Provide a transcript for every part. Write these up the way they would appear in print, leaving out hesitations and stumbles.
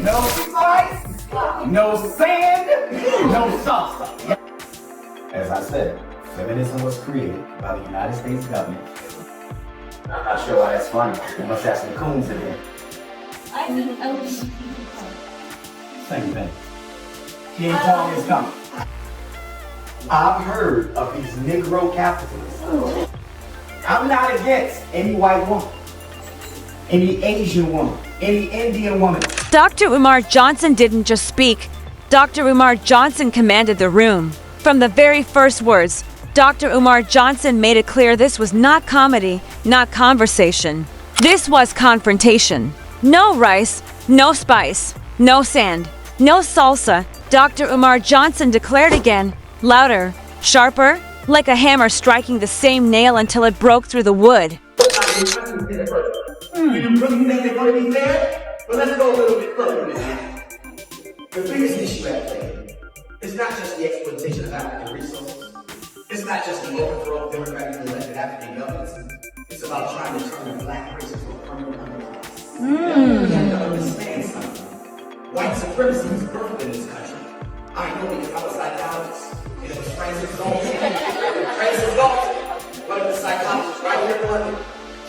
No spice, no sand, no salsa. As I said, feminism was created by the United States government. I'm not sure why that's funny. You must have some coons in there. I think LGBT. Same thing. King Kong is coming. I've heard of these Negro capitalists. I'm not against any white woman, any Asian woman, any Indian woman. Dr. Umar Johnson didn't just speak. Dr. Umar Johnson commanded the room. From the very first words, Dr. Umar Johnson made it clear this was not comedy, not conversation. This was confrontation. No rice, no spice, no sand, no salsa. Dr. Umar Johnson declared again, louder, sharper, like a hammer striking the same nail until it broke through the wood. You really think they're going to be fair? But let's go a little bit further than that. The biggest issue at play is not just the exploitation of African resources. It's not just the overthrow of democratically elected African governments. It's about trying to turn the black race into a permanent underclass. We have to understand something. White supremacy was birthed in this country. I know because I'm a psychologist. And it was Francis Galton. Francis Galton, one of the psychologists right here in London,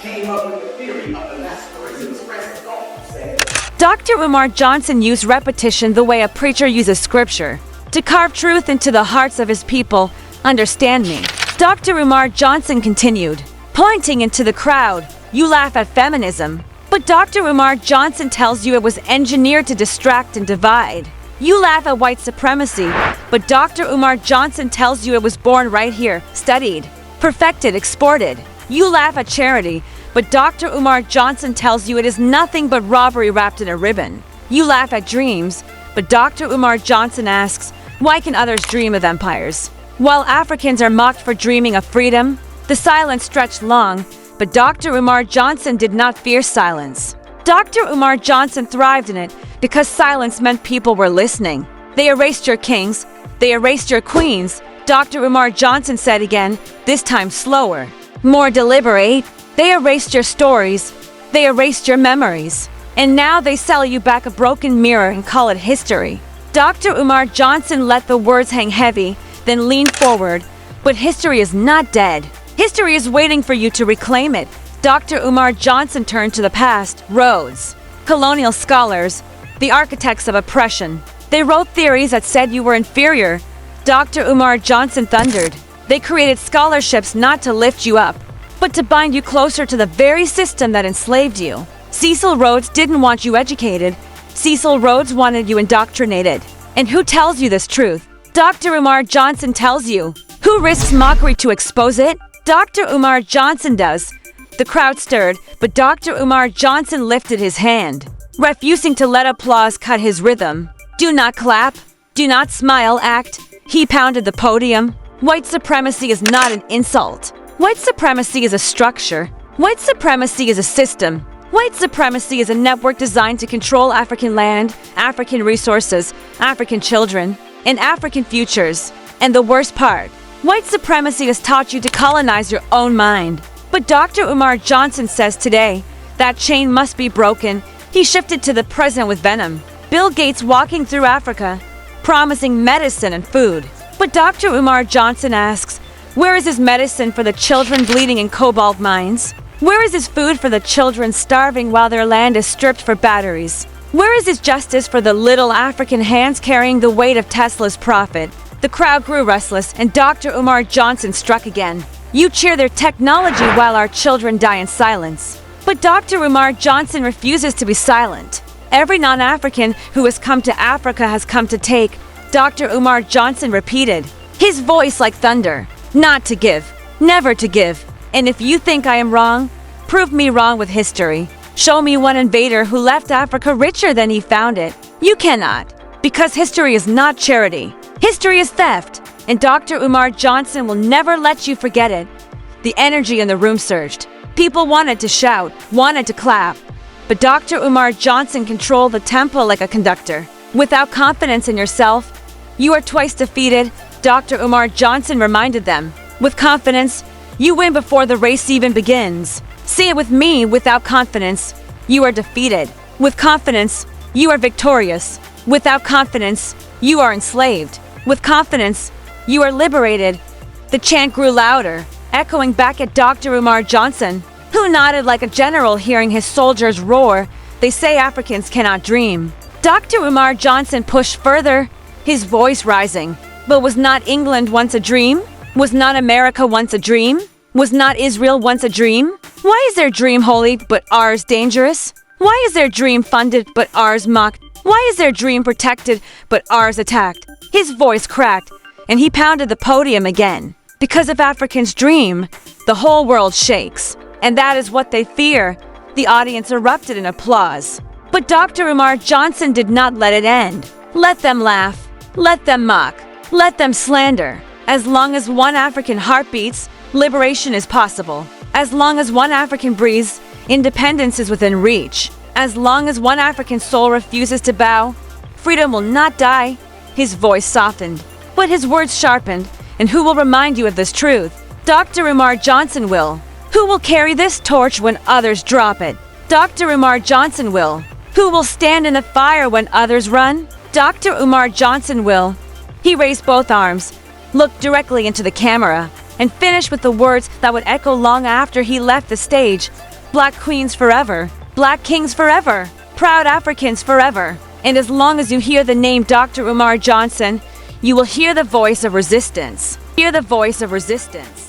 came up with the theory of the master race. It was Francis Galton who said. Dr. Umar Johnson used repetition the way a preacher uses scripture to carve truth into the hearts of his people. Understand me. Dr. Umar Johnson continued, pointing into the crowd. You laugh at feminism, but Dr. Umar Johnson tells you it was engineered to distract and divide. You laugh at white supremacy, but Dr. Umar Johnson tells you it was born right here, studied, perfected, exported. You laugh at charity, but Dr. Umar Johnson tells you it is nothing but robbery wrapped in a ribbon. You laugh at dreams, but Dr. Umar Johnson asks, why can others dream of empires? While Africans are mocked for dreaming of freedom, the silence stretched long, but Dr. Umar Johnson did not fear silence. Dr. Umar Johnson thrived in it because silence meant people were listening. They erased your kings, they erased your queens. Dr. Umar Johnson said again, this time slower, more deliberate. They erased your stories, they erased your memories, and now they sell you back a broken mirror and call it history. Dr. Umar Johnson let the words hang heavy, then leaned forward. But history is not dead. History is waiting for you to reclaim it. Dr. Umar Johnson turned to the past. Rhodes, colonial scholars, the architects of oppression. They wrote theories that said you were inferior. Dr. Umar Johnson thundered. They created scholarships not to lift you up, but to bind you closer to the very system that enslaved you. Cecil Rhodes didn't want you educated. Cecil Rhodes wanted you indoctrinated. And who tells you this truth? Dr. Umar Johnson tells you. Who risks mockery to expose it? Dr. Umar Johnson does. The crowd stirred, but Dr. Umar Johnson lifted his hand, refusing to let applause cut his rhythm. Do not clap. Do not smile, act. He pounded the podium. White supremacy is not an insult. White supremacy is a structure. White supremacy is a system. White supremacy is a network designed to control African land, African resources, African children, and African futures. And the worst part, white supremacy has taught you to colonize your own mind. But Dr. Umar Johnson says today, that chain must be broken. He shifted to the present with venom. Bill Gates walking through Africa, promising medicine and food. But Dr. Umar Johnson asks, where is his medicine for the children bleeding in cobalt mines? Where is his food for the children starving while their land is stripped for batteries? Where is his justice for the little African hands carrying the weight of Tesla's profit? The crowd grew restless, and Dr. Umar Johnson struck again. You cheer their technology while our children die in silence. But Dr. Umar Johnson refuses to be silent. Every non-African who has come to Africa has come to take. Dr. Umar Johnson repeated, his voice like thunder, not to give, never to give. And if you think I am wrong, prove me wrong with history. Show me one invader who left Africa richer than he found it. You cannot, because history is not charity. History is theft, and Dr. Umar Johnson will never let you forget it. The energy in the room surged. People wanted to shout, wanted to clap. But Dr. Umar Johnson controlled the tempo like a conductor. Without confidence in yourself, you are twice defeated. Dr. Umar Johnson reminded them. With confidence, you win before the race even begins. Say it with me. Without confidence, you are defeated. With confidence, you are victorious. Without confidence, you are enslaved. With confidence, you are liberated. The chant grew louder, echoing back at Dr. Umar Johnson, who nodded like a general hearing his soldiers roar. They say Africans cannot dream. Dr. Umar Johnson pushed further, his voice rising. But was not England once a dream? Was not America once a dream? Was not Israel once a dream? Why is their dream holy, but ours dangerous? Why is their dream funded, but ours mocked? Why is their dream protected, but ours attacked? His voice cracked, and he pounded the podium again. Because if Africans dream, the whole world shakes. And that is what they fear. The audience erupted in applause. But Dr. Umar Johnson did not let it end. Let them laugh. Let them mock. Let them slander. As long as one African heart beats, liberation is possible. As long as one African breathes, independence is within reach. As long as one African soul refuses to bow, freedom will not die. His voice softened, but his words sharpened. And who will remind you of this truth? Dr. Umar Johnson will. Who will carry this torch when others drop it? Dr. Umar Johnson will. Who will stand in the fire when others run? Dr. Umar Johnson will. He raised both arms, looked directly into the camera, and finished with the words that would echo long after he left the stage. Black queens forever. Black kings forever. Proud Africans forever. And as long as you hear the name Dr. Umar Johnson, you will hear the voice of resistance. Hear the voice of resistance.